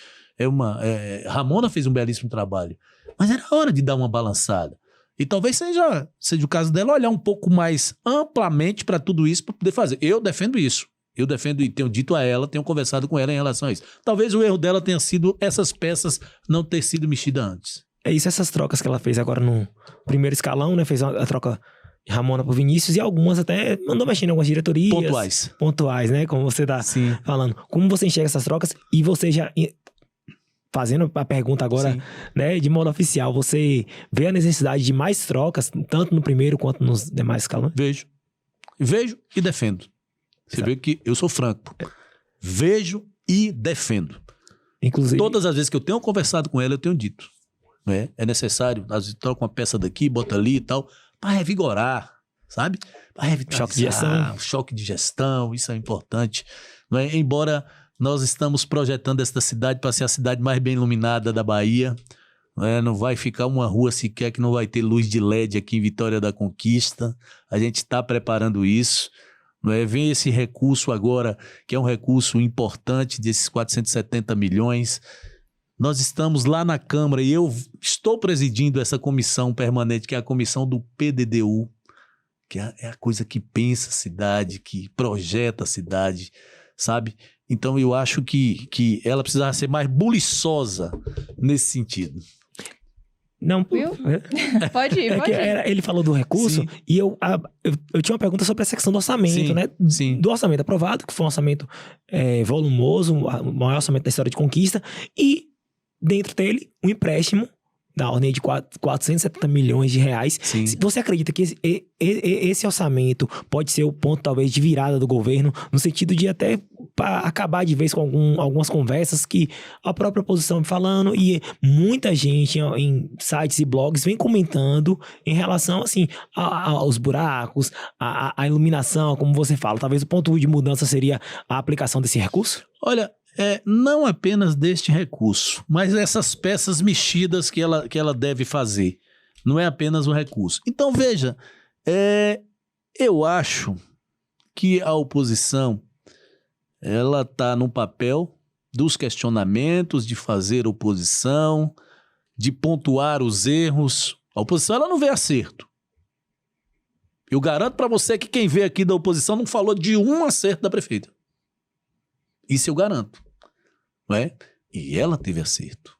Ramona fez um belíssimo trabalho, mas era hora de dar uma balançada. E talvez seja o caso dela olhar um pouco mais amplamente para tudo isso para poder fazer. Eu defendo isso. Eu defendo e tenho dito a ela, tenho conversado com ela em relação a isso. Talvez o erro dela tenha sido essas peças não ter sido mexidas antes. É isso, essas trocas que ela fez agora no primeiro escalão, né? Fez a troca de Ramona por Vinícius e algumas até mandou mexer em algumas diretorias. Pontuais, né? Como você tá falando. Como você enxerga essas trocas e você já... Fazendo a pergunta agora, né, de modo oficial, você vê a necessidade de mais trocas, tanto no primeiro quanto nos demais escalões? Vejo e defendo. Você vê que eu sou franco. Vejo e defendo. Inclusive... Todas as vezes que eu tenho conversado com ela, eu tenho dito. não é? É necessário, às vezes troca uma peça daqui, bota ali e tal, para revigorar, sabe? Para revitalizar, choque de gestão. choque de gestão, isso é importante, não é? Embora nós estamos projetando esta cidade para ser a cidade mais bem iluminada da Bahia, não é? Não vai ficar uma rua sequer que não vai ter luz de LED aqui em Vitória da Conquista, a gente está preparando isso, não é? Vem esse recurso agora, que é um recurso importante, desses 470 milhões. Nós estamos lá na Câmara e eu estou presidindo essa comissão permanente, que é a comissão do PDDU, que é a coisa que pensa a cidade, que projeta a cidade, sabe? Então eu acho que ela precisava ser mais buliçosa nesse sentido. Não, Viu? Pode ir, pode ir. Ele falou do recurso. Sim. E eu tinha uma pergunta sobre essa questão do orçamento, sim, né? Sim. Do orçamento aprovado, que foi um orçamento volumoso, o maior orçamento da história de Conquista, e dentro dele, um empréstimo da ordem de 470 milhões de reais. Sim. Você acredita que esse orçamento pode ser o ponto, talvez, de virada do governo, no sentido de até acabar de vez com algumas conversas que a própria oposição falando e muita gente em sites e blogs vem comentando em relação, assim, aos buracos, a iluminação, como você fala. Talvez o ponto de mudança seria a aplicação desse recurso? Olha, não apenas deste recurso, mas essas peças mexidas que ela deve fazer. Não é apenas o recurso. Então, veja, eu acho que a oposição ela está no papel dos questionamentos, de fazer oposição, de pontuar os erros. A oposição ela não vê acerto. Eu garanto para você que quem vê aqui da oposição não falou de um acerto da prefeita. Isso eu garanto. Não é? E ela teve acerto.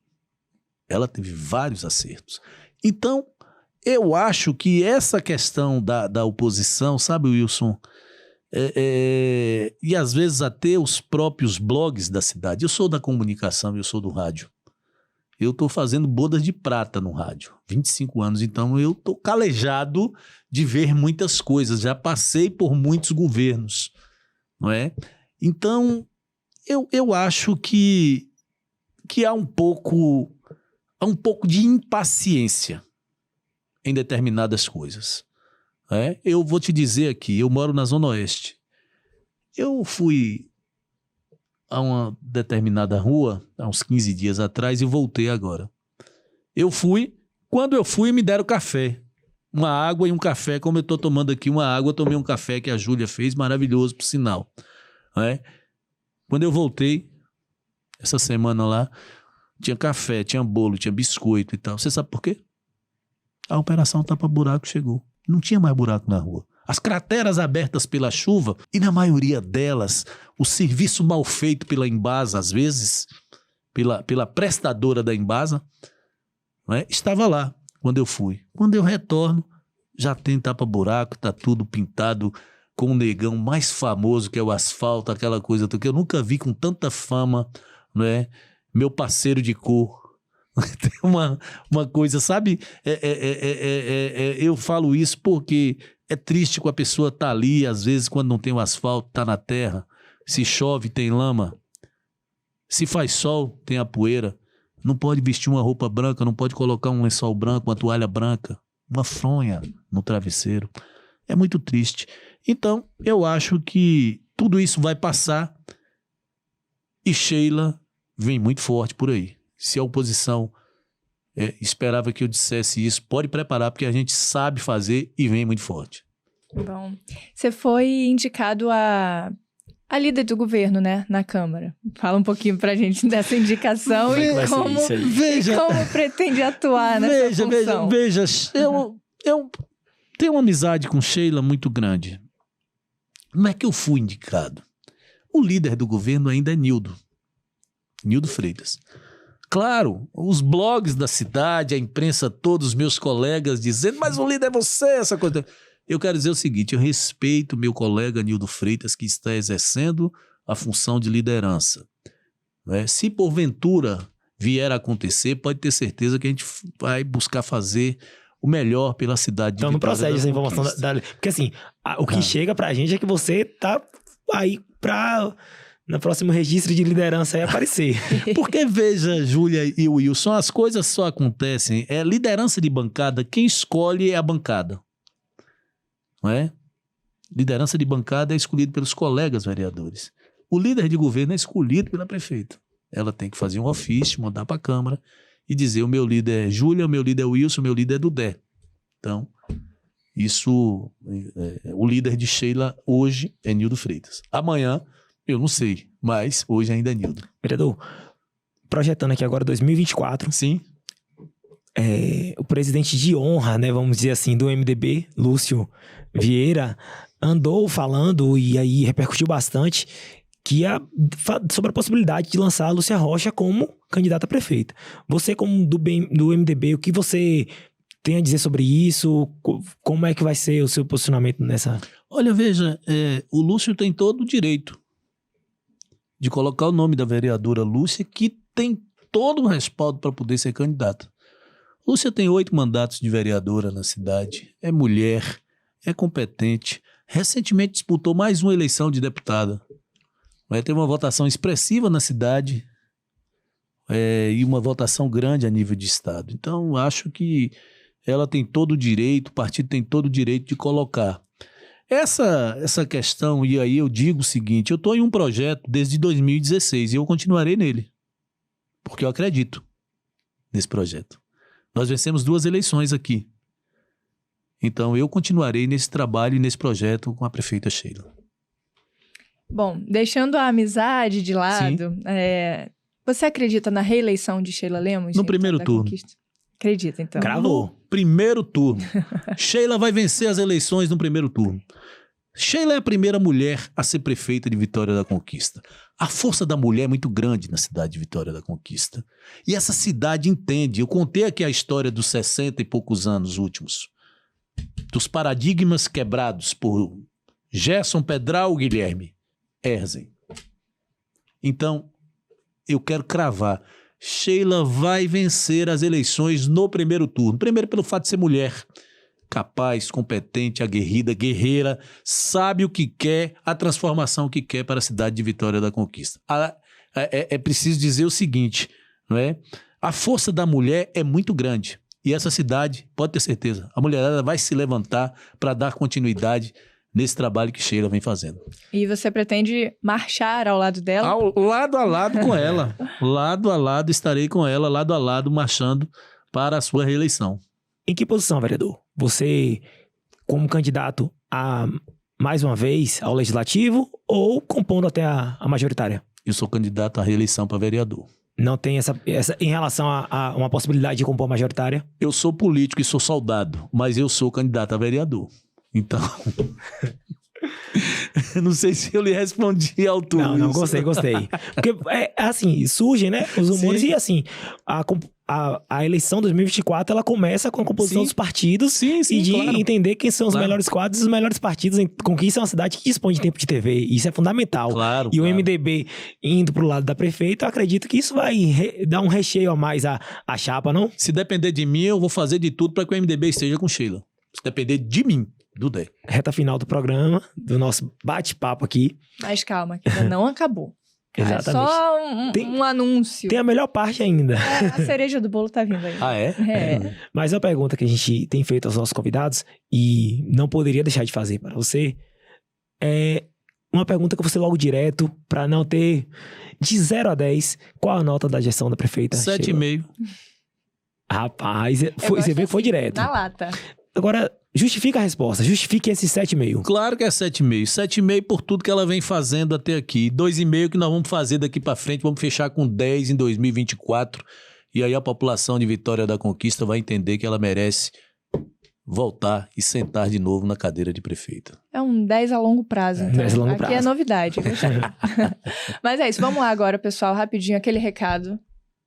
Ela teve vários acertos. Então, eu acho que essa questão da oposição, sabe, Wilson? E às vezes até os próprios blogs da cidade. Eu sou da comunicação, eu sou do rádio. Eu estou fazendo bodas de prata no rádio. 25 anos, então eu estou calejado de ver muitas coisas. Já passei por muitos governos. Não é? Então, eu acho que há um pouco de impaciência em determinadas coisas. Eu vou te dizer aqui, eu moro na Zona Oeste. Eu fui a uma determinada rua há uns 15 dias atrás e voltei agora. Quando eu fui me deram café. Uma água e um café, como eu estou tomando aqui uma água, eu tomei um café que a Júlia fez, maravilhoso, por sinal. Quando eu voltei, essa semana lá, tinha café, tinha bolo, tinha biscoito e tal. Você sabe por quê? A operação tapa-buraco chegou. Não tinha mais buraco na rua. As crateras abertas pela chuva, e na maioria delas, o serviço mal feito pela Embasa, às vezes, pela prestadora da Embasa, estava lá quando eu fui. Quando eu retorno, já tem tapa-buraco, está tudo pintado com o negão mais famoso, que é o asfalto, aquela coisa que eu nunca vi com tanta fama, não é? Meu parceiro de cor. Tem uma coisa, sabe? Eu falo isso porque é triste com a pessoa estar ali, às vezes, quando não tem o asfalto, está na terra. Se chove, tem lama. Se faz sol, tem a poeira. Não pode vestir uma roupa branca, não pode colocar um lençol branco, uma toalha branca, uma fronha no travesseiro. É muito triste. Então, eu acho que tudo isso vai passar e Sheila vem muito forte por aí. Se a oposição esperava que eu dissesse isso, pode preparar, porque a gente sabe fazer e vem muito forte. Bom, você foi indicado a líder do governo, né, na Câmara. Fala um pouquinho pra gente dessa indicação e como pretende atuar nessa função. Veja, eu tenho uma amizade com Sheila muito grande. Não é que eu fui indicado. O líder do governo ainda é Nildo Freitas. Claro, os blogs da cidade, a imprensa, todos os meus colegas dizendo, mas o líder é você, essa coisa. Eu quero dizer o seguinte, eu respeito meu colega Nildo Freitas, que está exercendo a função de liderança. Se porventura vier a acontecer, pode ter certeza que a gente vai buscar fazer o melhor pela cidade de Vitória. Então não procede essa informação porque assim, o que chega pra gente é que você tá aí pra no próximo registro de liderança aí aparecer. Porque veja, Júlia e Wilson, as coisas só acontecem, liderança de bancada, quem escolhe é a bancada. Não é? Liderança de bancada é escolhido pelos colegas vereadores. O líder de governo é escolhido pela prefeita. Ela tem que fazer um ofício, mandar para a Câmara e dizer: o meu líder é Júlia, o meu líder é Wilson, o meu líder é Dudé. Então, isso, o líder de Sheila hoje é Nildo Freitas. Amanhã, eu não sei, mas hoje ainda é Nildo. Vereador, projetando aqui agora 2024, Sim. O presidente de honra, né, vamos dizer assim, do MDB, Lúcio Vieira, andou falando, e aí repercutiu bastante, sobre a possibilidade de lançar a Lúcia Rocha como candidata a prefeita. Você, como do MDB, o que você tem a dizer sobre isso? Como é que vai ser o seu posicionamento nessa... Olha, veja, o Lúcio tem todo o direito de colocar o nome da vereadora Lúcia, que tem todo o respaldo para poder ser candidata. Lúcia tem 8 mandatos de vereadora na cidade, é mulher, é competente, recentemente disputou mais uma eleição de deputada. Vai ter uma votação expressiva na cidade e uma votação grande a nível de estado. Então, acho que ela tem todo o direito, o partido tem todo o direito de colocar. Essa questão, e aí eu digo o seguinte: eu estou em um projeto desde 2016 e eu continuarei nele, porque eu acredito nesse projeto. Nós vencemos 2 eleições aqui. Então, eu continuarei nesse trabalho e nesse projeto com a prefeita Sheila. Bom, deixando a amizade de lado, você acredita na reeleição de Sheila Lemos? No primeiro turno. Conquista? Acredita, então. Cravou. No primeiro turno. Sheila vai vencer as eleições no primeiro turno. Sheila é a primeira mulher a ser prefeita de Vitória da Conquista. A força da mulher é muito grande na cidade de Vitória da Conquista. E essa cidade entende. Eu contei aqui a história dos 60 e poucos anos últimos. Dos paradigmas quebrados por Gerson, Pedral, Guilherme Erzen. Então, eu quero cravar: Sheila vai vencer as eleições no primeiro turno. Primeiro, pelo fato de ser mulher, capaz, competente, aguerrida, guerreira, sabe o que quer, a transformação que quer para a cidade de Vitória da Conquista. É preciso dizer o seguinte, não é? A força da mulher é muito grande. E essa cidade, pode ter certeza, a mulherada vai se levantar para dar continuidade nesse trabalho que Sheila vem fazendo. E você pretende marchar ao lado dela? Lado a lado com ela. Lado a lado, estarei com ela, lado a lado, marchando para a sua reeleição. Em que posição, vereador? Você, como candidato mais uma vez, ao Legislativo ou compondo até a majoritária? Eu sou candidato à reeleição para vereador. Não tem essa em relação a uma possibilidade de compor a majoritária? Eu sou político e sou soldado, mas eu sou candidato a vereador. Então, não sei se eu lhe respondi à altura. Não, gostei. Porque, assim, surgem, né, os rumores. Sim. E, assim, a eleição de 2024, ela começa com a composição dos partidos. Sim, e de entender quem são os melhores quadros e os melhores partidos. Conquista uma cidade que dispõe de tempo de TV. Isso é fundamental. O MDB indo pro lado da prefeita, eu acredito que isso vai dar um recheio a mais à chapa, não? Se depender de mim, eu vou fazer de tudo para que o MDB esteja com Sheila. Se depender de mim. Dudé. Reta final do programa, do nosso bate-papo aqui. Mas calma, que ainda não acabou. Exatamente. É só um anúncio. Tem a melhor parte ainda. A cereja do bolo tá vindo aí. Ah, é? Mas a pergunta que a gente tem feito aos nossos convidados, e não poderia deixar de fazer para você, é uma pergunta que eu vou ser logo direto, para não ter de 0 a 10, qual a nota da gestão da prefeita? 7,5. Rapaz, você vê que foi direto. Na lata. Agora, justifica a resposta, justifique esse 7,5. Claro que é 7,5. 7,5 por tudo que ela vem fazendo até aqui. 2,5 que nós vamos fazer daqui para frente, vamos fechar com 10 em 2024. E aí a população de Vitória da Conquista vai entender que ela merece voltar e sentar de novo na cadeira de prefeita. É um 10 a longo prazo. Então. 10 a longo aqui prazo. É novidade. Mas é isso, vamos lá agora, pessoal, rapidinho, aquele recado.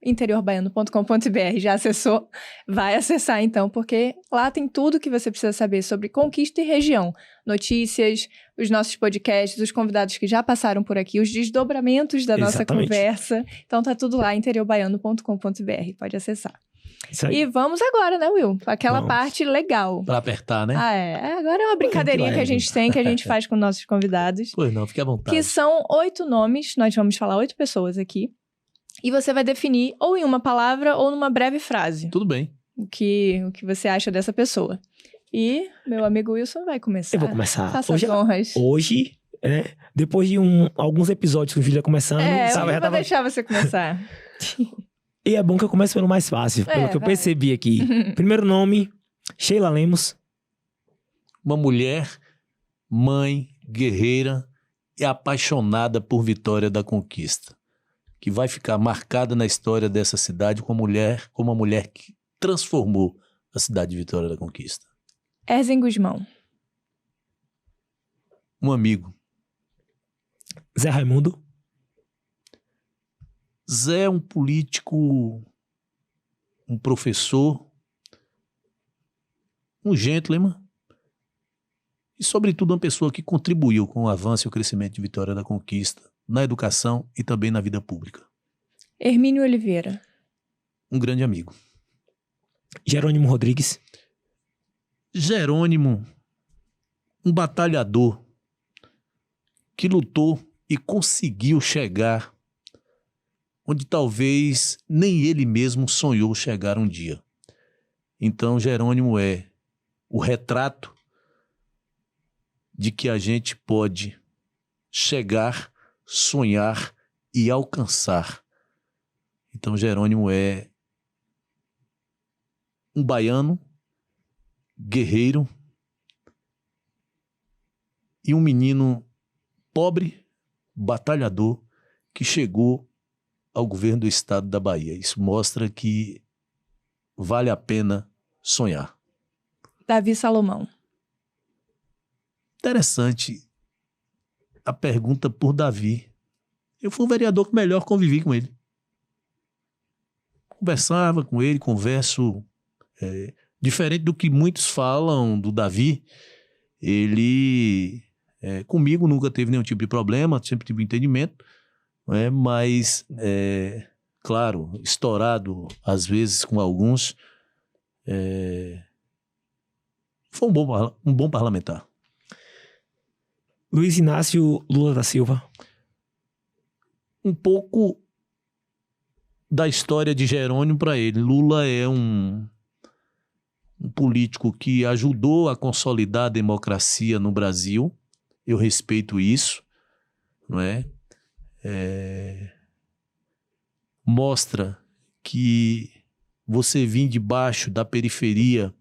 interiorbaiano.com.br, já acessou? Vai acessar então, porque lá tem tudo que você precisa saber sobre Conquista e região. Notícias, os nossos podcasts, os convidados que já passaram por aqui, os desdobramentos da nossa conversa. Então tá tudo lá, interiorbaiano.com.br, pode acessar. Isso aí. E vamos agora, né, Will? Aquela Vamos. parte legal. Pra apertar, né? Agora é uma brincadeirinha que a gente tem, que a gente faz com nossos convidados. Pois não, fique à vontade. Que são 8 nomes, nós vamos falar 8 pessoas aqui. E você vai definir ou em uma palavra ou numa breve frase Tudo bem. o que você acha dessa pessoa. E meu amigo Wilson vai começar. Eu vou começar. Faça as honras. Hoje, né? Depois de alguns episódios com o Júlia começando, Eu vou deixar você começar. E é bom que eu comece pelo mais fácil, pelo que eu vai. percebi aqui. Primeiro nome, Sheila Lemos. Uma mulher, mãe, guerreira e apaixonada por Vitória da Conquista, que vai ficar marcada na história dessa cidade como uma mulher que transformou a cidade de Vitória da Conquista. Erzen Guzmão. Um amigo. Zé Raimundo. Zé é um político, um professor, um gentleman e, sobretudo, uma pessoa que contribuiu com o avanço e o crescimento de Vitória da Conquista na educação e também na vida pública. Hermínio Oliveira. Um grande amigo. Jerônimo Rodrigues. Jerônimo, um batalhador que lutou e conseguiu chegar onde talvez nem ele mesmo sonhou chegar um dia. Então, Jerônimo é o retrato de que a gente pode chegar, sonhar e alcançar. Então, Jerônimo é um baiano, guerreiro e um menino pobre, batalhador, que chegou ao governo do estado da Bahia. Isso mostra que vale a pena sonhar. Davi Salomão. Interessante a pergunta por Davi. Eu fui o vereador que melhor convivi com ele. Conversava com ele, converso... diferente do que muitos falam do Davi, ele comigo nunca teve nenhum tipo de problema, sempre tive entendimento, mas, claro, estourado às vezes com alguns, foi um bom parlamentar. Luiz Inácio Lula da Silva. Um pouco da história de Jerônimo para ele. Lula é um político que ajudou a consolidar a democracia no Brasil. Eu respeito isso, não é? Mostra que você vir de baixo da periferia,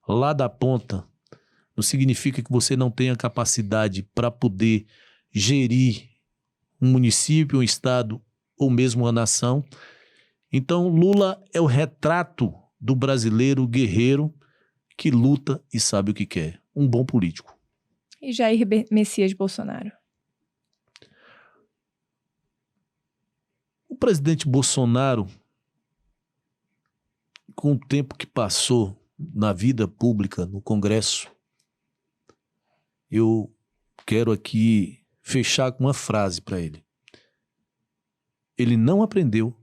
lá da ponta, não significa que você não tenha capacidade para poder gerir um município, um estado ou mesmo uma nação. Então, Lula é o retrato do brasileiro guerreiro que luta e sabe o que quer. Um bom político. E Jair Messias Bolsonaro. O presidente Bolsonaro, com o tempo que passou na vida pública, no Congresso, eu quero aqui fechar com uma frase para ele. Ele não aprendeu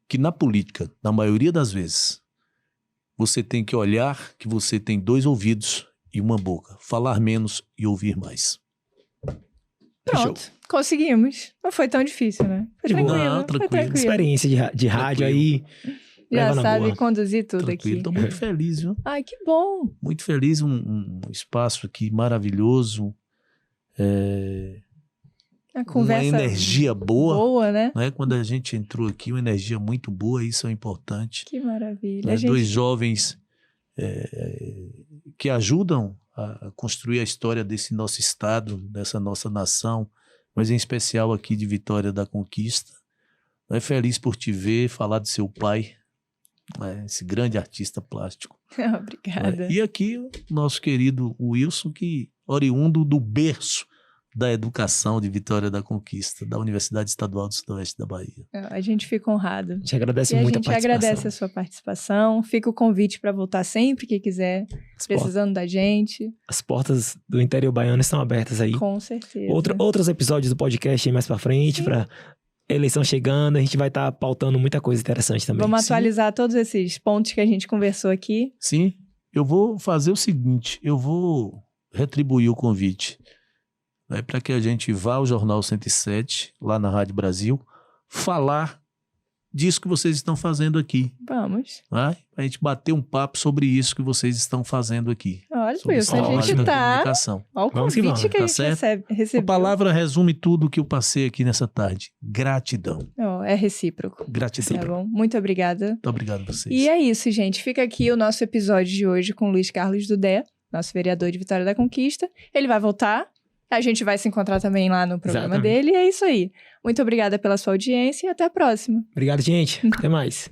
que na política, na maioria das vezes, você tem que olhar que você tem 2 ouvidos e uma boca. Falar menos e ouvir mais. Pronto, conseguimos. Não foi tão difícil, né? Foi De boa. tranquilo. Não, tranquilo. Foi tranquilo. Experiência de rádio aí. Já leva na sabe boa. conduzir tudo Tranquilo. aqui. Estou muito feliz, viu? Ai, que bom. Muito feliz, um espaço aqui maravilhoso. A conversa uma energia boa, né? né? Quando a gente entrou aqui, uma energia muito boa, isso é importante. Que maravilha. Né? A gente... 2 jovens que ajudam a construir a história desse nosso estado, dessa nossa nação, mas em especial aqui de Vitória da Conquista. Feliz por te ver, falar do seu pai, esse grande artista plástico. Obrigada. E aqui o nosso querido Wilson, que oriundo do berço da educação de Vitória da Conquista, da Universidade Estadual do Sudoeste da Bahia. A gente fica honrado. A gente agradece E a muito gente a participação. agradece a sua participação. Fica o convite para voltar sempre que quiser, precisando da gente. As portas do interior baiano estão abertas aí. Com certeza. Outros episódios do podcast aí mais pra frente, Sim. pra eleição chegando, a gente vai estar pautando muita coisa interessante também. Vamos Sim. atualizar todos esses pontos que a gente conversou aqui. Sim, eu vou fazer o seguinte, eu vou retribuir o convite, né, para que a gente vá ao Jornal 107, lá na Rádio Brasil, falar disso que vocês estão fazendo aqui. Vamos. Né? A gente bater um papo sobre isso que vocês estão fazendo aqui. Olha, Sobre Wilson, a trabalho gente da tá... comunicação. Olha o Vamos que convite vamos, que a tá gente certo? recebeu. A palavra resume tudo que eu passei aqui nessa tarde. Gratidão. Oh, é recíproco. Gratidão. Tá bom? Muito obrigada. Muito obrigado a vocês. E é isso, gente. Fica aqui o nosso episódio de hoje com o Luiz Carlos Dudé, nosso vereador de Vitória da Conquista. Ele vai voltar. A gente vai se encontrar também lá no programa Exatamente. dele. E é isso aí. Muito obrigada pela sua audiência e até a próxima. Obrigado, gente. Até mais.